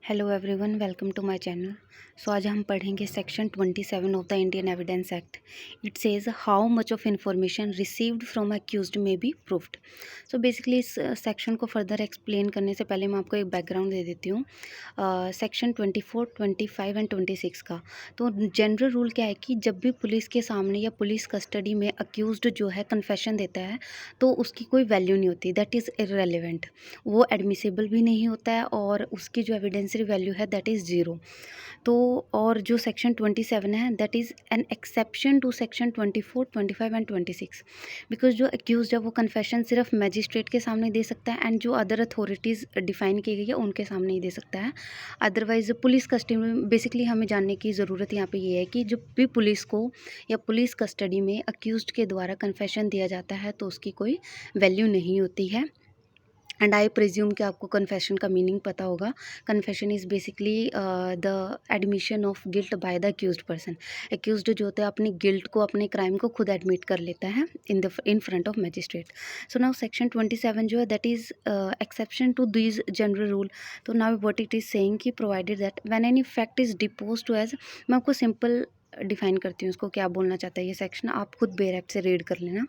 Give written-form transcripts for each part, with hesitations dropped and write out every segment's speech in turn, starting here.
Hello everyone, welcome to my channel. So आज हम पढ़ेंगे section 27 of the Indian Evidence Act. It says how much of information received from accused may be proved. So basically इस section को further explain करने से पहले मैं आपको एक बैकग्राउंड दे देती हूँ। सेक्शन 24, 25 एंड 26 का तो जनरल रूल क्या है कि जब भी पुलिस के सामने या पुलिस कस्टडी में अक्यूज्ड जो है कन्फेशन देता है तो उसकी कोई वैल्यू नहीं होती, दैट इज़ इररेलेवेंट। वो एडमिसिबल भी नहीं होता है और उसकी जो एविडेंसरी वैल्यू है दैट इज़ ज़ीरो। तो और जो सेक्शन 27 है that is an exception to section 24, 25 and 26। Because जो अक्यूज है वो कन्फेशन सिर्फ मैजिस्ट्रेट के सामने दे सकता है एंड जो अदर अथॉरिटीज़ डिफाइन की गई है उनके सामने ही दे सकता है। अदरवाइज पुलिस कस्टडी में बेसिकली हमें जानने की ज़रूरत यहाँ पे ये है कि जब भी पुलिस को या पुलिस कस्टडी में अक्यूज्ड के द्वारा कन्फेशन दिया जाता है तो उसकी कोई वैल्यू नहीं होती है। एंड आई प्रिज्यूम कि आपको कन्फेशन का मीनिंग पता होगा। Confession is basically the admission of guilt by the accused person. Accused जो होता है अपनी गिल्ट को, अपने क्राइम को खुद एडमिट कर लेता है in front of magistrate. So now section 27 जो है that is exception to this general rule. तो now what it is saying कि provided that when any fact is depose to as, मैं आपको सिंपल डिफाइन करती हूँ उसको क्या बोलना चाहता है ये सेक्शन, आप खुद बेरेक्ट से रीड कर लेना।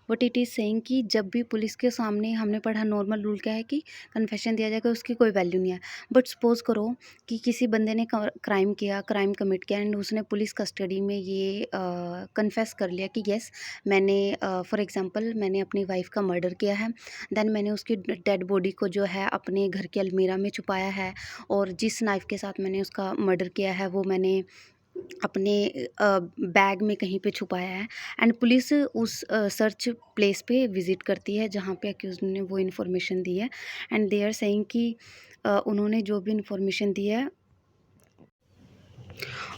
बट इट इज़ सेइंग कि जब भी पुलिस के सामने, हमने पढ़ा नॉर्मल रूल क्या है कि कन्फेशन दिया जाएगा उसकी कोई वैल्यू नहीं है। बट सपोज करो कि किसी बंदे ने क्राइम किया, क्राइम कमिट किया एंड उसने पुलिस कस्टडी में ये कन्फेस कर लिया कि यस मैंने फॉर एग्जांपल मैंने अपनी वाइफ का मर्डर किया है। देन मैंने उसकी डेड बॉडी को जो है अपने घर के अलमीरा में छुपाया है और जिस नाइफ़ के साथ मैंने उसका मर्डर किया है वो मैंने अपने बैग में कहीं पे छुपाया है। एंड पुलिस उस सर्च प्लेस पे विज़िट करती है जहाँ पे अक्यूज़्ड ने वो इन्फॉर्मेशन दी है एंड दे आर सेइंग कि उन्होंने जो भी इन्फॉर्मेशन दी है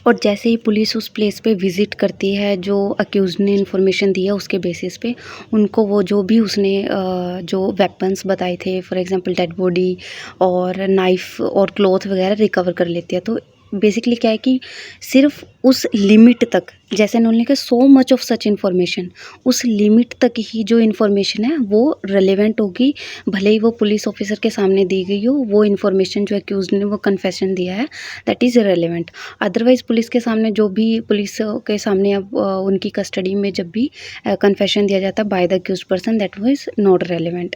और जैसे ही पुलिस उस प्लेस पे विज़िट करती है जो अक्यूज़्ड ने इन्फॉर्मेशन दी है उसके बेसिस पे उनको वो जो भी उसने जो वेपन्स बताए थे फॉर एग्जांपल डेड बॉडी और नाइफ़ और क्लॉथ वगैरह रिकवर कर लेती है। तो बेसिकली क्या है कि सिर्फ उस लिमिट तक, जैसे उन्होंने कहा so much of such information, उस लिमिट तक ही जो इन्फॉर्मेशन है वो रेलेवेंट होगी, भले ही वो पुलिस ऑफिसर के सामने दी गई हो। वो इन्फॉर्मेशन जो अक्यूज़्ड ने वो कन्फेशन दिया है that is relevant. Otherwise police के सामने जो भी पुलिस के सामने अब उनकी कस्टडी में जब भी कन्फेशन दिया जाता है by the accused person that was not relevant.